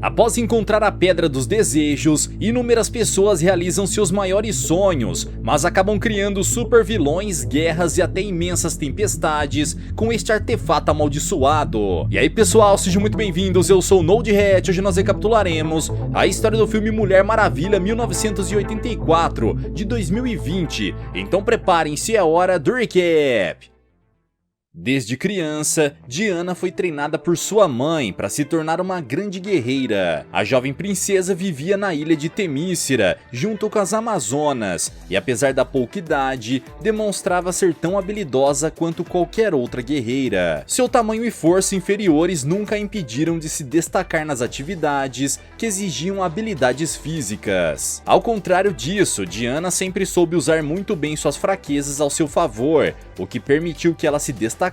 Após encontrar a Pedra dos Desejos, inúmeras pessoas realizam seus maiores sonhos, mas acabam criando super vilões, guerras e até imensas tempestades com este artefato amaldiçoado. E aí pessoal, sejam muito bem-vindos, eu sou o NoldHat. Hoje nós recapitularemos a história do filme Mulher Maravilha 1984 de 2020, então preparem-se, é hora do recap. Desde criança, Diana foi treinada por sua mãe para se tornar uma grande guerreira. A jovem princesa vivia na ilha de Temícera, junto com as Amazonas, e apesar da pouca idade, demonstrava ser tão habilidosa quanto qualquer outra guerreira. Seu tamanho e força inferiores nunca a impediram de se destacar nas atividades que exigiam habilidades físicas. Ao contrário disso, Diana sempre soube usar muito bem suas fraquezas ao seu favor, o que permitiu que ela se destacasse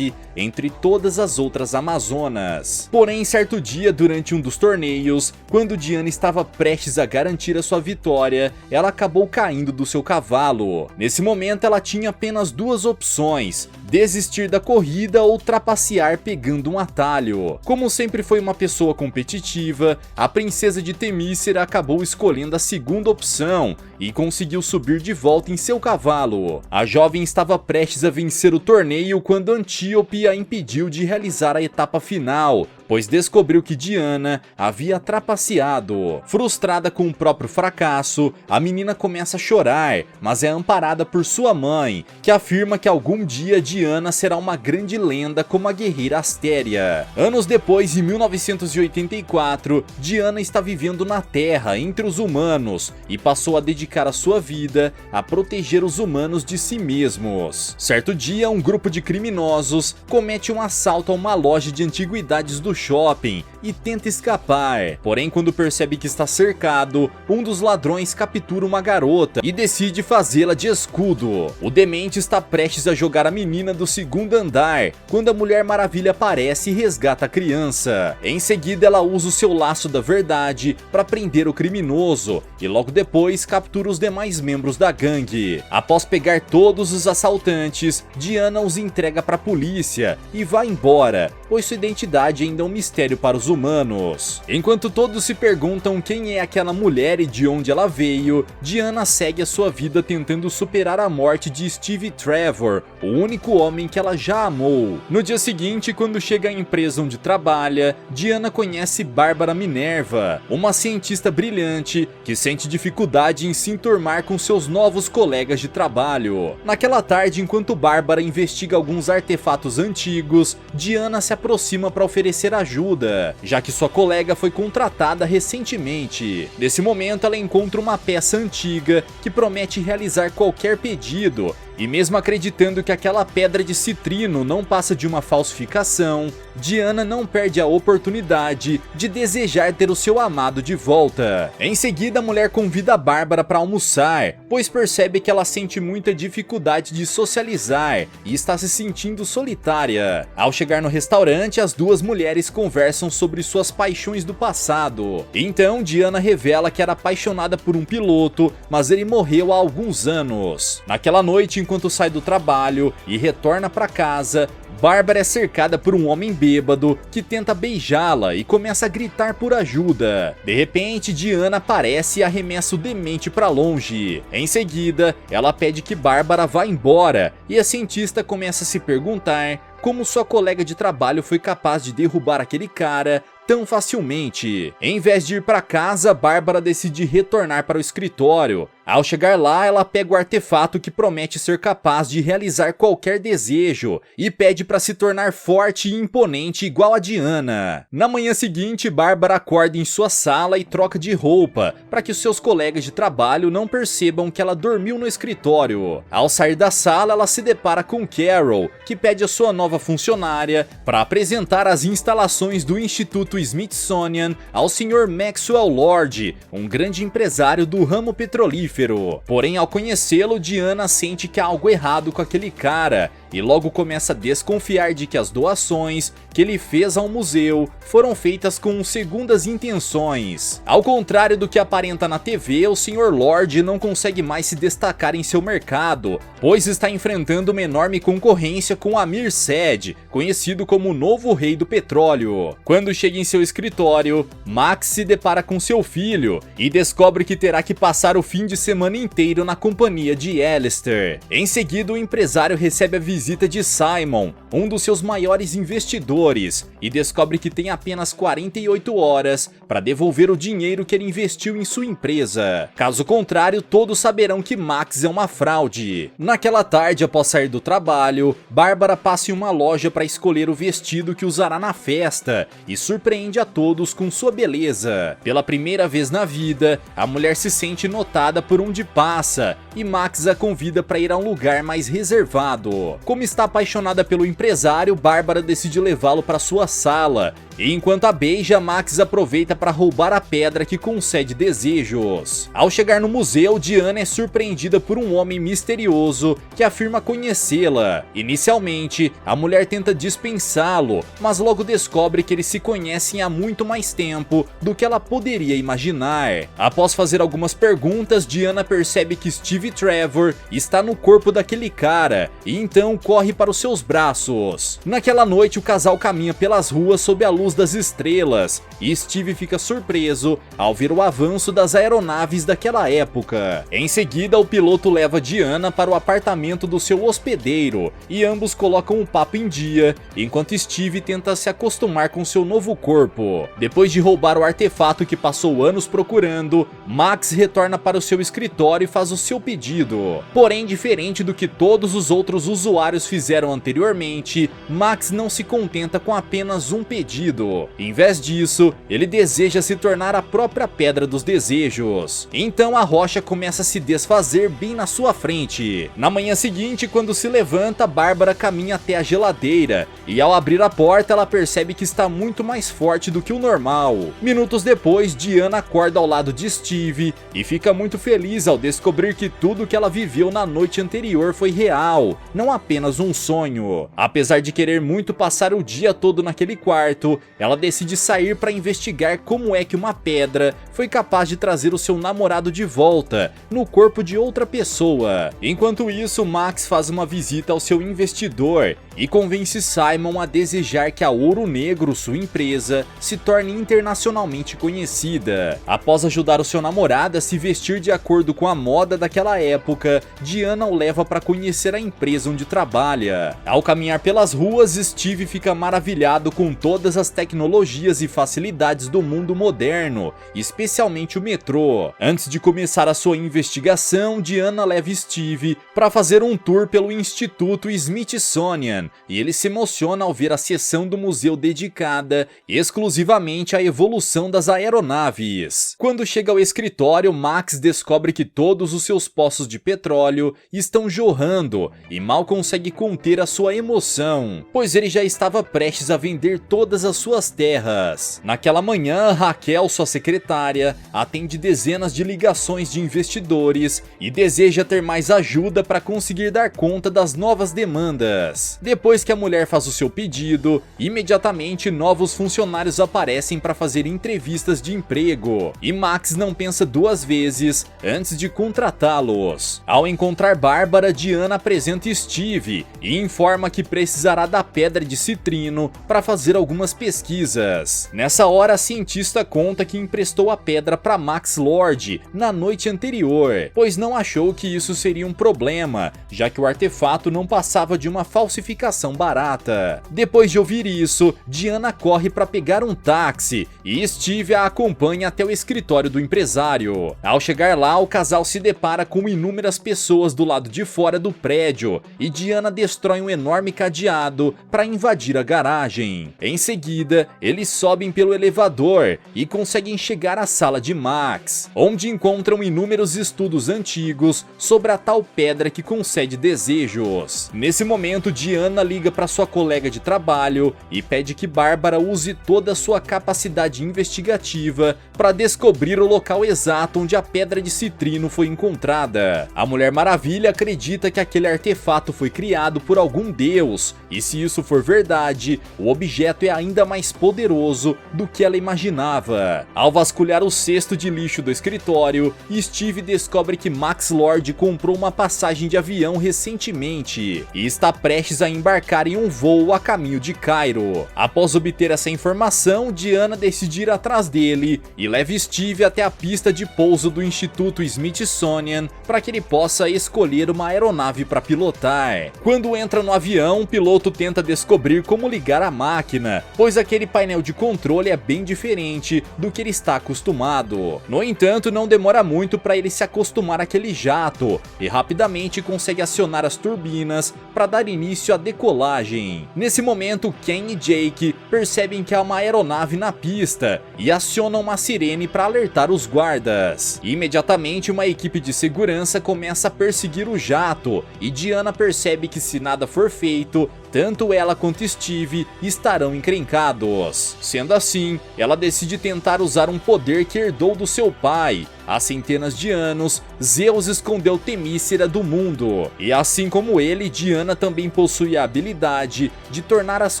entre todas as outras Amazonas. Porém, certo dia durante um dos torneios, quando Diana estava prestes a garantir a sua vitória, ela acabou caindo do seu cavalo. Nesse momento ela tinha apenas duas opções: desistir da corrida ou trapacear pegando um atalho. Como sempre foi uma pessoa competitiva, a princesa de Temícera acabou escolhendo a segunda opção e conseguiu subir de volta em seu cavalo. A jovem estava prestes a vencer o torneio quando Antíope a impediu de realizar a etapa final, pois descobriu que Diana havia trapaceado. Frustrada com o próprio fracasso, a menina começa a chorar, mas é amparada por sua mãe, que afirma que algum dia Diana será uma grande lenda como a guerreira Astéria. Anos depois, em 1984, Diana está vivendo na Terra, entre os humanos, e passou a dedicar a sua vida a proteger os humanos de si mesmos. Certo dia, um grupo de criminosos comete um assalto a uma loja de antiguidades do shopping e tenta escapar. Porém, quando percebe que está cercado, um dos ladrões captura uma garota e decide fazê-la de escudo. O demente está prestes a jogar a menina do segundo andar, quando a Mulher Maravilha aparece e resgata a criança. Em seguida, ela usa o seu laço da verdade para prender o criminoso e logo depois captura os demais membros da gangue. Após pegar todos os assaltantes, Diana os entrega para a polícia e vai embora, pois sua identidade ainda é um mistério para os humanos. Enquanto todos se perguntam quem é aquela mulher e de onde ela veio, Diana segue a sua vida tentando superar a morte de Steve Trevor, o único homem que ela já amou. No dia seguinte, quando chega à empresa onde trabalha, Diana conhece Bárbara Minerva, uma cientista brilhante que sente dificuldade em se enturmar com seus novos colegas de trabalho. Naquela tarde, enquanto Bárbara investiga alguns artefatos antigos, Diana se aproxima para oferecer ajuda, já que sua colega foi contratada recentemente. Nesse momento, ela encontra uma peça antiga que promete realizar qualquer pedido, e mesmo acreditando que aquela pedra de citrino não passa de uma falsificação, Diana não perde a oportunidade de desejar ter o seu amado de volta. Em seguida, a mulher convida a Bárbara para almoçar, pois percebe que ela sente muita dificuldade de socializar e está se sentindo solitária. Ao chegar no restaurante, as duas mulheres conversam sobre suas paixões do passado. Então, Diana revela que era apaixonada por um piloto, mas ele morreu há alguns anos. Naquela noite, enquanto sai do trabalho e retorna para casa, Bárbara é cercada por um homem bêbado que tenta beijá-la e começa a gritar por ajuda. De repente, Diana aparece e arremessa o demente para longe. Em seguida, ela pede que Bárbara vá embora e a cientista começa a se perguntar como sua colega de trabalho foi capaz de derrubar aquele cara tão facilmente. Em vez de ir para casa, Bárbara decide retornar para o escritório. Ao chegar lá, ela pega o artefato que promete ser capaz de realizar qualquer desejo e pede para se tornar forte e imponente igual a Diana. Na manhã seguinte, Bárbara acorda em sua sala e troca de roupa para que os seus colegas de trabalho não percebam que ela dormiu no escritório. Ao sair da sala, ela se depara com Carol, que pede a sua nova funcionária para apresentar as instalações do Instituto Smithsonian ao Sr. Maxwell Lord, um grande empresário do ramo petrolífero. petrolífero. Porém, ao conhecê-lo, Diana sente que há algo errado com aquele cara e logo começa a desconfiar de que as doações que ele fez ao museu foram feitas com segundas intenções. Ao contrário do que aparenta na TV, o Sr. Lord não consegue mais se destacar em seu mercado, pois está enfrentando uma enorme concorrência com Amir Said, conhecido como o novo rei do petróleo. Quando chega em seu escritório, Max se depara com seu filho e descobre que terá que passar o fim de semana inteiro na companhia de Alistair. Em seguida, o empresário recebe a visita de Simon, um dos seus maiores investidores, e descobre que tem apenas 48 horas para devolver o dinheiro que ele investiu em sua empresa. Caso contrário, todos saberão que Max é uma fraude. Naquela tarde, após sair do trabalho, Bárbara passa em uma loja para escolher o vestido que usará na festa e surpreende a todos com sua beleza. Pela primeira vez na vida, a mulher se sente notada por onde passa e Max a convida para ir a um lugar mais reservado. Como está apaixonada pelo empresário, Bárbara decide levá-lo para sua sala, e enquanto a beija, Max aproveita para roubar a pedra que concede desejos. Ao chegar no museu, Diana é surpreendida por um homem misterioso que afirma conhecê-la. Inicialmente, a mulher tenta dispensá-lo, mas logo descobre que eles se conhecem há muito mais tempo do que ela poderia imaginar. Após fazer algumas perguntas, Diana percebe que Steve Trevor está no corpo daquele cara, e então corre para os seus braços. Naquela noite, o casal caminha pelas ruas sob a luz das estrelas, e Steve fica surpreso ao ver o avanço das aeronaves daquela época. Em seguida, o piloto leva Diana para o apartamento do seu hospedeiro, e ambos colocam o papo em dia, enquanto Steve tenta se acostumar com seu novo corpo. Depois de roubar o artefato que passou anos procurando, Max retorna para o seu escritório e faz o seu pedido. Porém, diferente do que todos os outros usuários fizeram anteriormente, Max não se contenta com apenas um pedido. Em vez disso, ele deseja se tornar a própria Pedra dos Desejos. Então a rocha começa a se desfazer bem na sua frente. Na manhã seguinte, quando se levanta, Bárbara caminha até a geladeira e ao abrir a porta ela percebe que está muito mais forte do que o normal. Minutos depois, Diana acorda ao lado de Steve e fica muito feliz ao descobrir que tudo que ela viveu na noite anterior foi real, não apenas um sonho. Apesar de querer muito passar o dia todo naquele quarto, ela decide sair para investigar como é que uma pedra foi capaz de trazer o seu namorado de volta no corpo de outra pessoa. Enquanto isso, Max faz uma visita ao seu investidor e convence Simon a desejar que a Ouro Negro, sua empresa, se torne internacionalmente conhecida. Após ajudar o seu namorado a se vestir de acordo com a moda daquela época, Diana o leva para conhecer a empresa onde trabalha. Ao caminhar pelas ruas, Steve fica maravilhado com todas as tecnologias e facilidades do mundo moderno, especialmente o metrô. Antes de começar a sua investigação, Diana leva Steve para fazer um tour pelo Instituto Smithsonian, e ele se emociona ao ver a seção do museu dedicada exclusivamente à evolução das aeronaves. Quando chega ao escritório, Max descobre que todos os seus poços de petróleo estão jorrando e mal consegue conter a sua emoção, pois ele já estava prestes a vender todas as suas terras. Naquela manhã, Raquel, sua secretária, atende dezenas de ligações de investidores e deseja ter mais ajuda para conseguir dar conta das novas demandas. Depois que a mulher faz o seu pedido, imediatamente novos funcionários aparecem para fazer entrevistas de emprego, e Max não pensa duas vezes antes de contratá-los. Ao encontrar Bárbara, Diana apresenta Steve e informa que precisará da pedra de citrino para fazer algumas pesquisas. Nessa hora, a cientista conta que emprestou a pedra para Max Lord na noite anterior, pois não achou que isso seria um problema, já que o artefato não passava de uma falsificação barata. Depois de ouvir isso, Diana corre para pegar um táxi e Steve a acompanha até o escritório do empresário. Ao chegar lá, o casal se depara com com inúmeras pessoas do lado de fora do prédio e Diana destrói um enorme cadeado para invadir a garagem. Em seguida, eles sobem pelo elevador e conseguem chegar à sala de Max, onde encontram inúmeros estudos antigos sobre a tal pedra que concede desejos. Nesse momento, Diana liga para sua colega de trabalho e pede que Bárbara use toda a sua capacidade investigativa para descobrir o local exato onde a pedra de citrino foi encontrada. A Mulher Maravilha acredita que aquele artefato foi criado por algum deus, e se isso for verdade, o objeto é ainda mais poderoso do que ela imaginava. Ao vasculhar o cesto de lixo do escritório, Steve descobre que Max Lord comprou uma passagem de avião recentemente e está prestes a embarcar em um voo a caminho de Cairo. Após obter essa informação, Diana decide ir atrás dele e leva Steve até a pista de pouso do Instituto Smithsonian para que ele possa escolher uma aeronave para pilotar. Quando entra no avião, o piloto tenta descobrir como ligar a máquina, pois aquele painel de controle é bem diferente do que ele está acostumado. No entanto, não demora muito para ele se acostumar àquele jato e rapidamente consegue acionar as turbinas para dar início à decolagem. Nesse momento, Ken e Jake percebem que há uma aeronave na pista e acionam uma sirene para alertar os guardas. Imediatamente, uma equipe de segurança começa a perseguir o jato e Diana percebe que se nada for feito, tanto ela quanto Steve estarão encrencados. Sendo assim, ela decide tentar usar um poder que herdou do seu pai. Há centenas de anos, Zeus escondeu Temícera do mundo, e assim como ele, Diana também possui a habilidade de tornar as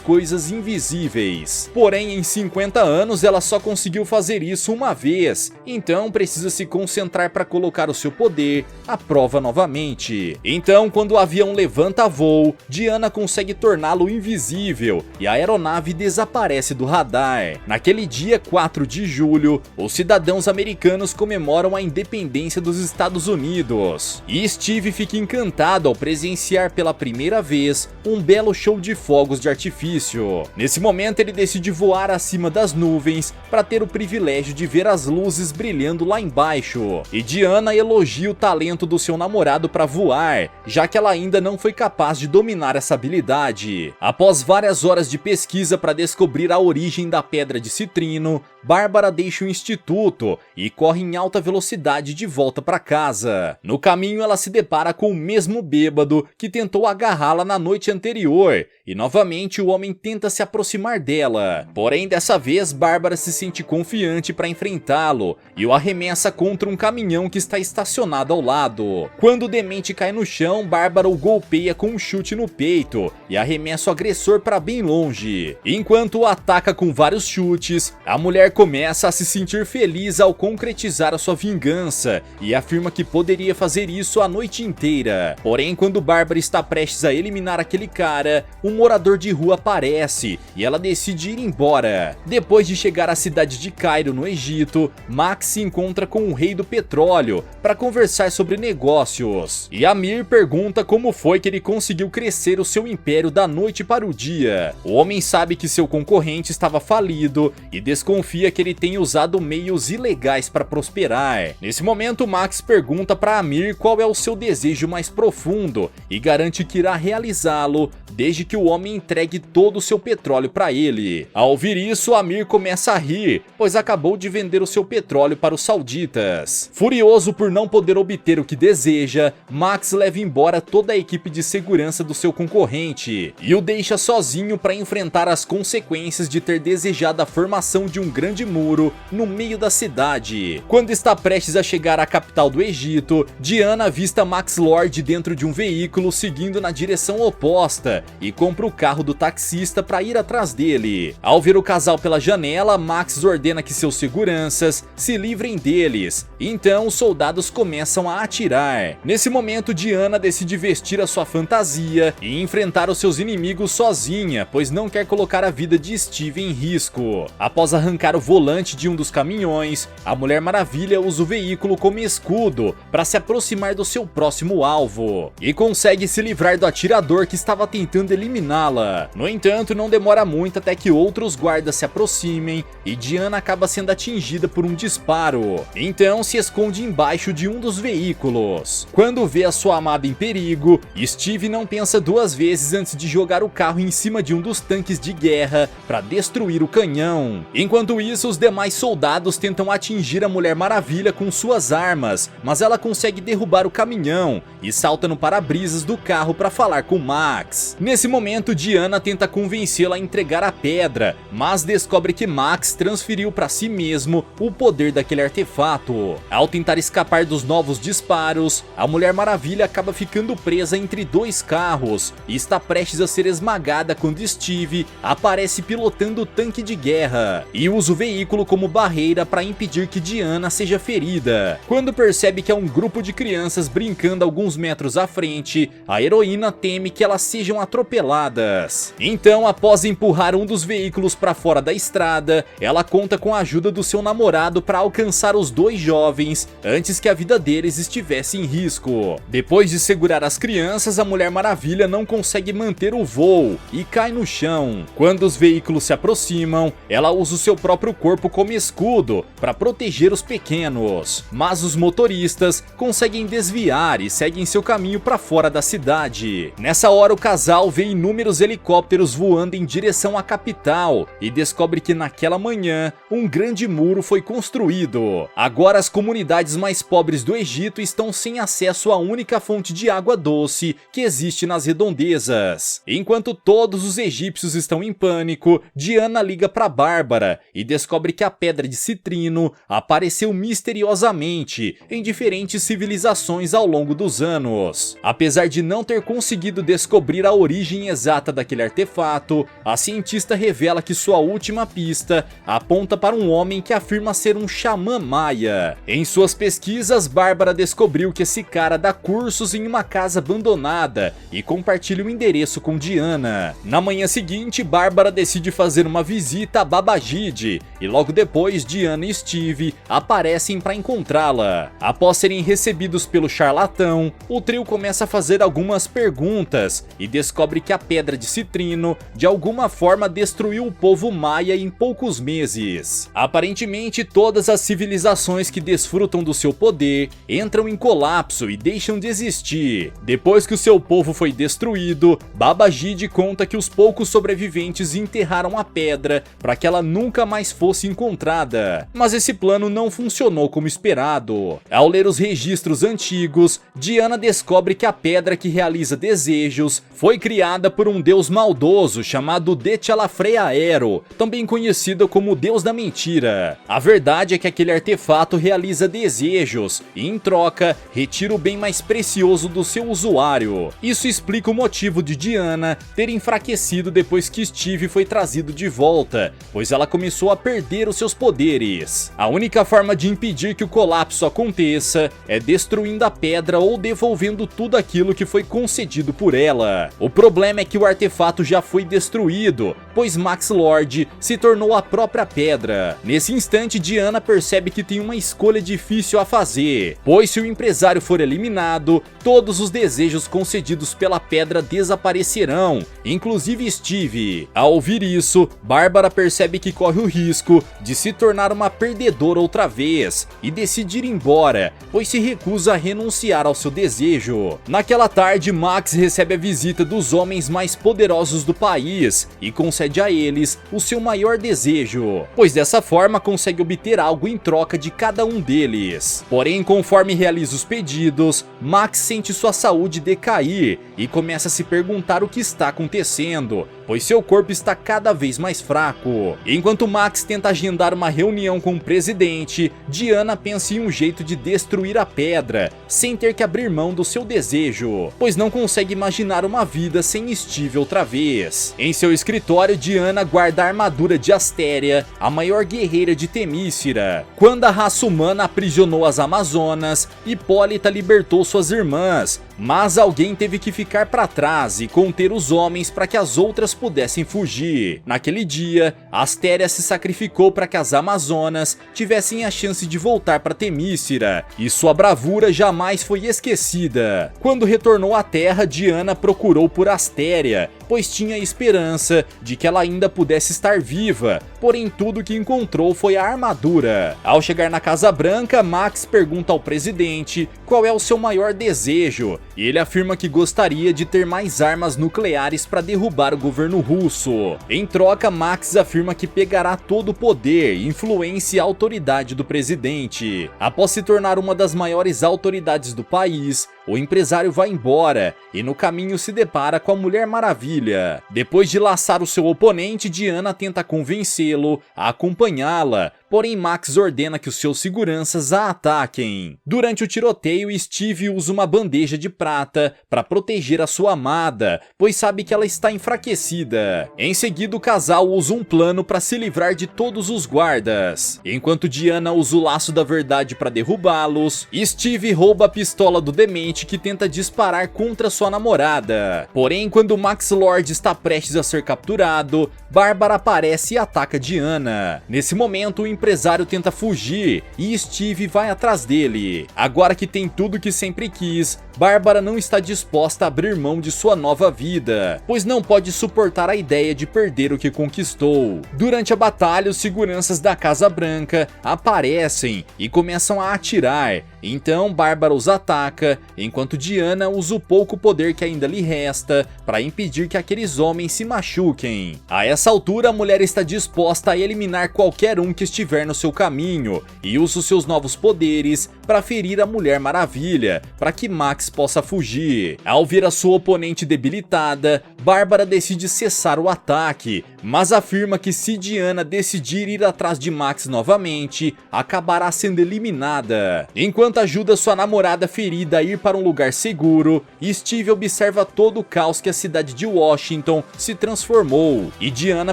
coisas invisíveis. Porém, em 50 anos ela só conseguiu fazer isso uma vez, então precisa se concentrar para colocar o seu poder à prova novamente. Então, quando o avião levanta voo, Diana consegue torná-lo invisível e a aeronave desaparece do radar. Naquele dia 4 de julho, os cidadãos americanos comemoram a independência dos Estados Unidos. E Steve fica encantado ao presenciar pela primeira vez um belo show de fogos de artifício. Nesse momento, ele decide voar acima das nuvens para ter o privilégio de ver as luzes brilhando lá embaixo. E Diana elogia o talento do seu namorado para voar, já que ela ainda não foi capaz de dominar essa habilidade. Após várias horas de pesquisa para descobrir a origem da pedra de citrino, Bárbara deixa o instituto e corre em alta velocidade de volta para casa. No caminho, ela se depara com o mesmo bêbado que tentou agarrá-la na noite anterior, e novamente o homem tenta se aproximar dela. Porém, dessa vez, Bárbara se sente confiante para enfrentá-lo e o arremessa contra um caminhão que está estacionado ao lado. Quando o demente cai no chão, Bárbara o golpeia com um chute no peito e arremessa o agressor para bem longe. Enquanto o ataca com vários chutes, a mulher começa a se sentir feliz ao concretizar a sua vingança e afirma que poderia fazer isso a noite inteira. Porém, quando Bárbara está prestes a eliminar aquele cara, um morador de rua aparece e ela decide ir embora. Depois de chegar à cidade de Cairo, no Egito, Max se encontra com o rei do petróleo para conversar sobre negócios. E Amir pergunta como foi que ele conseguiu crescer o seu império da noite para o dia. O homem sabe que seu concorrente estava falido e desconfia que ele tenha usado meios ilegais para prosperar. Nesse momento, Max pergunta para Amir qual é o seu desejo mais profundo e garante que irá realizá-lo desde que o homem entregue todo o seu petróleo para ele. Ao ouvir isso, Amir começa a rir, pois acabou de vender o seu petróleo para os sauditas. Furioso por não poder obter o que deseja, Max leva embora toda a equipe de segurança do seu concorrente e o deixa sozinho para enfrentar as consequências de ter desejado a formação de um grande muro no meio da cidade. Quando está prestes a chegar à capital do Egito, Diana avista Max Lord dentro de um veículo seguindo na direção oposta e compra o carro do taxista para ir atrás dele. Ao ver o casal pela janela, Max ordena que seus seguranças se livrem deles. Então os soldados começam a atirar. Nesse momento, Diana decide vestir a sua fantasia e enfrentar os seus seus inimigos sozinha, pois não quer colocar a vida de Steve em risco. Após arrancar o volante de um dos caminhões, a Mulher Maravilha usa o veículo como escudo para se aproximar do seu próximo alvo e consegue se livrar do atirador que estava tentando eliminá-la. No entanto, não demora muito até que outros guardas se aproximem e Diana acaba sendo atingida por um disparo. Então se esconde embaixo de um dos veículos. Quando vê a sua amada em perigo, Steve não pensa duas vezes antes de jogar o carro em cima de um dos tanques de guerra para destruir o canhão. Enquanto isso, os demais soldados tentam atingir a Mulher Maravilha com suas armas, mas ela consegue derrubar o caminhão e salta no para-brisas do carro para falar com Max. Nesse momento, Diana tenta convencê-la a entregar a pedra, mas descobre que Max transferiu para si mesmo o poder daquele artefato. Ao tentar escapar dos novos disparos, a Mulher Maravilha acaba ficando presa entre dois carros e está prestes a ser esmagada quando Steve aparece pilotando o tanque de guerra e usa o veículo como barreira para impedir que Diana seja ferida. Quando percebe que há um grupo de crianças brincando alguns metros à frente, a heroína teme que elas sejam atropeladas. Então, após empurrar um dos veículos para fora da estrada, ela conta com a ajuda do seu namorado para alcançar os dois jovens antes que a vida deles estivesse em risco. Depois de segurar as crianças, a Mulher Maravilha não consegue manter o voo e cai no chão. Quando os veículos se aproximam, ela usa o seu próprio corpo como escudo para proteger os pequenos, mas os motoristas conseguem desviar e seguem seu caminho para fora da cidade. Nessa hora, o casal vê inúmeros helicópteros voando em direção à capital e descobre que naquela manhã um grande muro foi construído. Agora as comunidades mais pobres do Egito estão sem acesso à única fonte de água doce que existe nas redondezas. Enquanto todos os egípcios estão em pânico, Diana liga para Bárbara e descobre que a pedra de citrino apareceu misteriosamente em diferentes civilizações ao longo dos anos. Apesar de não ter conseguido descobrir a origem exata daquele artefato, a cientista revela que sua última pista aponta para um homem que afirma ser um xamã maia. Em suas pesquisas, Bárbara descobriu que esse cara dá cursos em uma casa abandonada e compartilha o endereço com Diana. Na manhã seguinte, Bárbara decide fazer uma visita a Babajide e logo depois Diana e Steve aparecem para encontrá-la. Após serem recebidos pelo charlatão, o trio começa a fazer algumas perguntas e descobre que a pedra de citrino de alguma forma destruiu o povo maia em poucos meses. Aparentemente, todas as civilizações que desfrutam do seu poder entram em colapso e deixam de existir. Depois que o seu povo foi destruído, Babajide conta que os poucos sobreviventes enterraram a pedra para que ela nunca mais fosse encontrada. Mas esse plano não funcionou como esperado. Ao ler os registros antigos, Diana descobre que a pedra que realiza desejos foi criada por um deus maldoso chamado Detchalafreaero, também conhecido como o Deus da Mentira. A verdade é que aquele artefato realiza desejos e, em troca, retira o bem mais precioso do seu usuário. Isso explica o motivo de Diana ter enfraquecido depois que Steve foi trazido de volta, pois ela começou a perder os seus poderes. A única forma de impedir que o colapso aconteça é destruindo a pedra ou devolvendo tudo aquilo que foi concedido por ela. O problema é que o artefato já foi destruído, pois Max Lord se tornou a própria pedra. Nesse instante, Diana percebe que tem uma escolha difícil a fazer, pois se o empresário for eliminado, todos os desejos concedidos pela pedra desaparecerão, inclusive Steve. Ao ouvir isso, Bárbara percebe que corre o risco de se tornar uma perdedora outra vez e decide ir embora, pois se recusa a renunciar ao seu desejo. Naquela tarde, Max recebe a visita dos homens mais poderosos do país e concede a eles o seu maior desejo, pois dessa forma consegue obter algo em troca de cada um deles. Porém, conforme realiza os pedidos, Max sente sua saúde decair e começa a se perguntar o que está acontecendo, pois seu corpo está cada vez mais fraco. Enquanto Max tenta agendar uma reunião com o presidente, Diana pensa em um jeito de destruir a pedra, sem ter que abrir mão do seu desejo, pois não consegue imaginar uma vida sem Steve outra vez. Em seu escritório, Diana guarda a armadura de Astéria, a maior guerreira de Temícera. Quando a raça humana aprisionou as Amazonas, Hipólita libertou suas irmãs, mas alguém teve que ficar para trás e conter os homens para que as outras pudessem fugir. Naquele dia, Astéria se sacrificou para que as Amazonas tivessem a chance de voltar para Temícera, e sua bravura jamais foi esquecida. Quando retornou à Terra, Diana procurou por Astéria, pois tinha esperança de que ela ainda pudesse estar viva, porém tudo que encontrou foi a armadura. Ao chegar na Casa Branca, Max pergunta ao presidente qual é o seu maior desejo, e ele afirma que gostaria de ter mais armas nucleares para derrubar o governo russo. Em troca, Max afirma que pegará todo o poder, influência e autoridade do presidente. Após se tornar uma das maiores autoridades do país, o empresário vai embora e no caminho se depara com a Mulher Maravilha. Depois de laçar o seu oponente, Diana tenta convencê-lo a acompanhá-la, porém Max ordena que os seus seguranças a ataquem. Durante o tiroteio, Steve usa uma bandeja de prata para proteger a sua amada, pois sabe que ela está enfraquecida. Em seguida, o casal usa um plano para se livrar de todos os guardas. Enquanto Diana usa o laço da verdade para derrubá-los, Steve rouba a pistola do demente que tenta disparar contra sua namorada. Porém, quando Max Lord está prestes a ser capturado, Bárbara aparece e ataca Diana. Nesse momento, o empresário tenta fugir e Steve vai atrás dele. Agora que tem tudo que sempre quis, Bárbara não está disposta a abrir mão de sua nova vida, pois não pode suportar a ideia de perder o que conquistou. Durante a batalha, os seguranças da Casa Branca aparecem e começam a atirar. Então Bárbara os ataca, enquanto Diana usa o pouco poder que ainda lhe resta para impedir que aqueles homens se machuquem. A essa altura, a mulher está disposta a eliminar qualquer um que estiver no seu caminho e usa os seus novos poderes para ferir a Mulher Maravilha, para que Max possa fugir. Ao ver a sua oponente debilitada, Bárbara decide cessar o ataque, mas afirma que se Diana decidir ir atrás de Max novamente, acabará sendo eliminada. Enquanto ajuda sua namorada ferida a ir para um lugar seguro, Steve observa todo o caos que a cidade de Washington se transformou, e Diana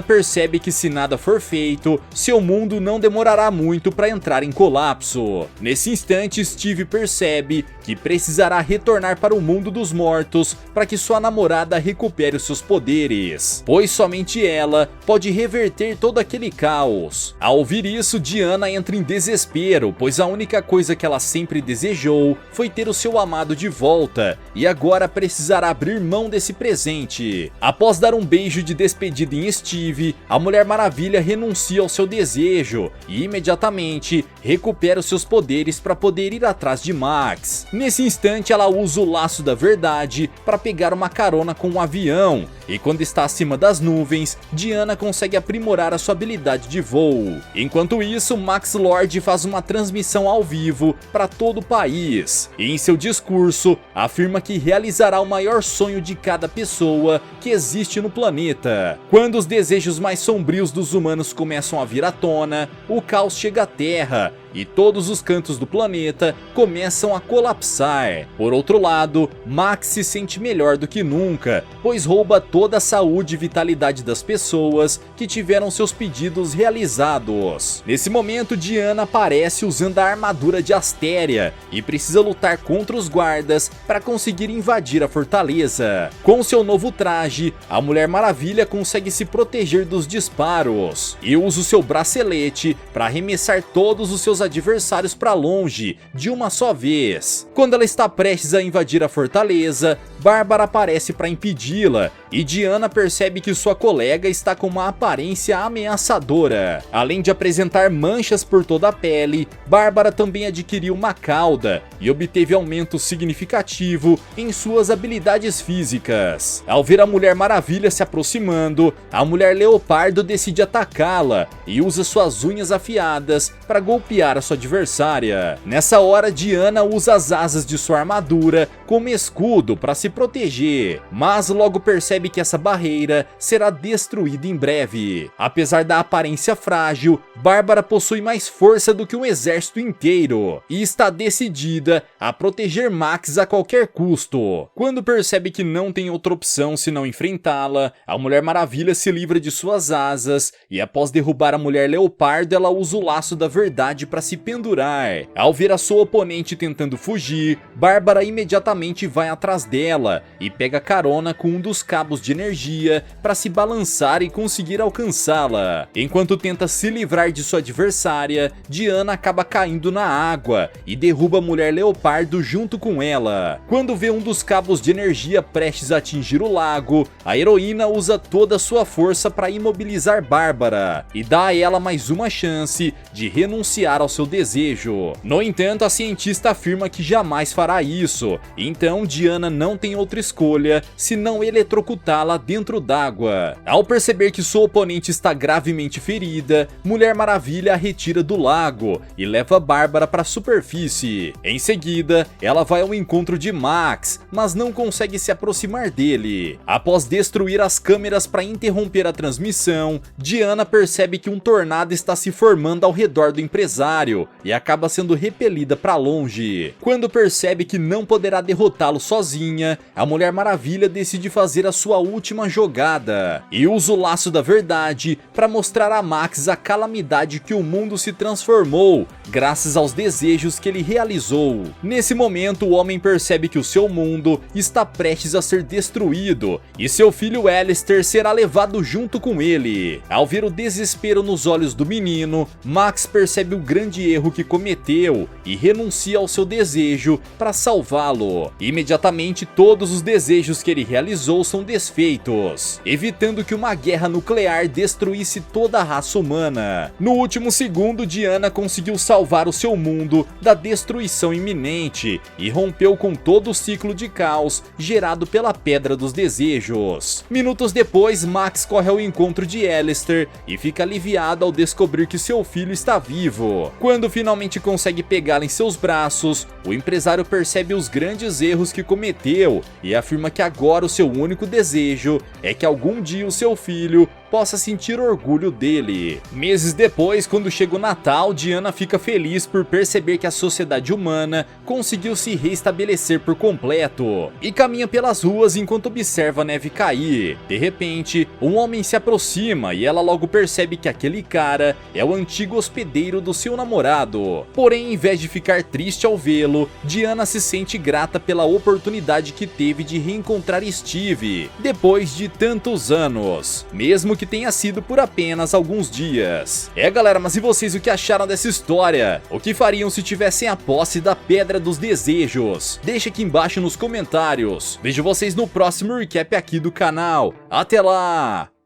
percebe que se nada for feito, seu mundo não demorará muito para entrar em colapso. Nesse instante, Steve percebe que precisará retornar para o mundo dos mortos para que sua namorada recupere os seus poderes, pois somente ela pode reverter todo aquele caos. Ao ouvir isso, Diana entra em desespero, pois a única coisa que ela sempre desejou foi ter o seu amado de volta, e agora precisará abrir mão desse presente. Após dar um beijo de despedida em Steve, a Mulher Maravilha renuncia ao seu desejo e imediatamente recupera os seus poderes para poder ir atrás de Max. Nesse instante, ela usa o laço da verdade para pegar uma carona com um avião, e quando está acima das nuvens, Diana consegue aprimorar a sua habilidade de voo. Enquanto isso, Max Lord faz uma transmissão ao vivo para todo o país, e em seu discurso afirma que realizará o maior sonho de cada pessoa que existe no planeta. Quando os desejos mais sombrios dos humanos começam a vir à tona, o caos chega à Terra e todos os cantos do planeta começam a colapsar. Por outro lado, Max se sente melhor do que nunca, pois rouba toda a saúde e vitalidade das pessoas que tiveram seus pedidos realizados. Nesse momento, Diana aparece usando a armadura de Astéria e precisa lutar contra os guardas para conseguir invadir a fortaleza. Com seu novo traje, a Mulher Maravilha consegue se proteger dos disparos e usa o seu bracelete para arremessar todos os seus adversários para longe de uma só vez. Quando ela está prestes a invadir a fortaleza, Bárbara aparece para impedi-la e Diana percebe que sua colega está com uma aparência ameaçadora. Além de apresentar manchas por toda a pele, Bárbara também adquiriu uma cauda e obteve aumento significativo em suas habilidades físicas. Ao ver a Mulher Maravilha se aproximando, a Mulher Leopardo decide atacá-la e usa suas unhas afiadas para golpear a sua adversária. Nessa hora, Diana usa as asas de sua armadura como escudo para se proteger, mas logo percebe que essa barreira será destruída em breve. Apesar da aparência frágil, Bárbara possui mais força do que um exército inteiro e está decidida decidida a proteger Max a qualquer custo. Quando percebe que não tem outra opção senão enfrentá-la, a Mulher Maravilha se livra de suas asas e após derrubar a Mulher Leopardo, ela usa o laço da verdade para se pendurar. Ao ver a sua oponente tentando fugir, Bárbara imediatamente vai atrás dela e pega carona com um dos cabos de energia para se balançar e conseguir alcançá-la. Enquanto tenta se livrar de sua adversária, Diana acaba caindo na água e derruba a Mulher Leopardo junto com ela. Quando vê um dos cabos de energia prestes a atingir o lago, a heroína usa toda a sua força para imobilizar Bárbara e dá a ela mais uma chance de renunciar ao seu desejo. No entanto, a cientista afirma que jamais fará isso, então Diana não tem outra escolha senão eletrocutá-la dentro d'água. Ao perceber que sua oponente está gravemente ferida, Mulher Maravilha a retira do lago e leva Bárbara para a superfície. Em seguida, ela vai ao encontro de Max, mas não consegue se aproximar dele. Após destruir as câmeras para interromper a transmissão, Diana percebe que um tornado está se formando ao redor do empresário e acaba sendo repelida para longe. Quando percebe que não poderá derrotá-lo sozinha, a Mulher Maravilha decide fazer a sua última jogada e usa o laço da verdade para mostrar a Max a calamidade que o mundo se transformou graças aos desejos que ele realizou. Nesse momento, o homem percebe que o seu mundo está prestes a ser destruído e seu filho Alistair será levado junto com ele. Ao ver o desespero nos olhos do menino, Max percebe o grande erro que cometeu e renuncia ao seu desejo para salvá-lo. Imediatamente, todos os desejos que ele realizou são desfeitos, evitando que uma guerra nuclear destruísse toda a raça humana. No último segundo, Diana conseguiu salvar o seu mundo da destruição iminente e rompeu com todo o ciclo de caos gerado pela Pedra dos Desejos. Minutos depois, Max corre ao encontro de Alistair e fica aliviado ao descobrir que seu filho está vivo. Quando finalmente consegue pegá-lo em seus braços, o empresário percebe os grandes erros que cometeu e afirma que agora o seu único desejo é que algum dia o seu filho possa sentir orgulho dele. Meses depois, quando chega o Natal, Diana fica feliz por perceber que a sociedade humana conseguiu se reestabelecer por completo e caminha pelas ruas enquanto observa a neve cair. De repente, um homem se aproxima e ela logo percebe que aquele cara é o antigo hospedeiro do seu namorado. Porém, em vez de ficar triste ao vê-lo, Diana se sente grata pela oportunidade que teve de reencontrar Steve depois de tantos anos, mesmo que tenha sido por apenas alguns dias. Galera, mas e vocês, o que acharam dessa história? O que fariam se tivessem a posse da Pedra dos Desejos? Deixa aqui embaixo nos comentários. Vejo vocês no próximo recap aqui do canal. Até lá!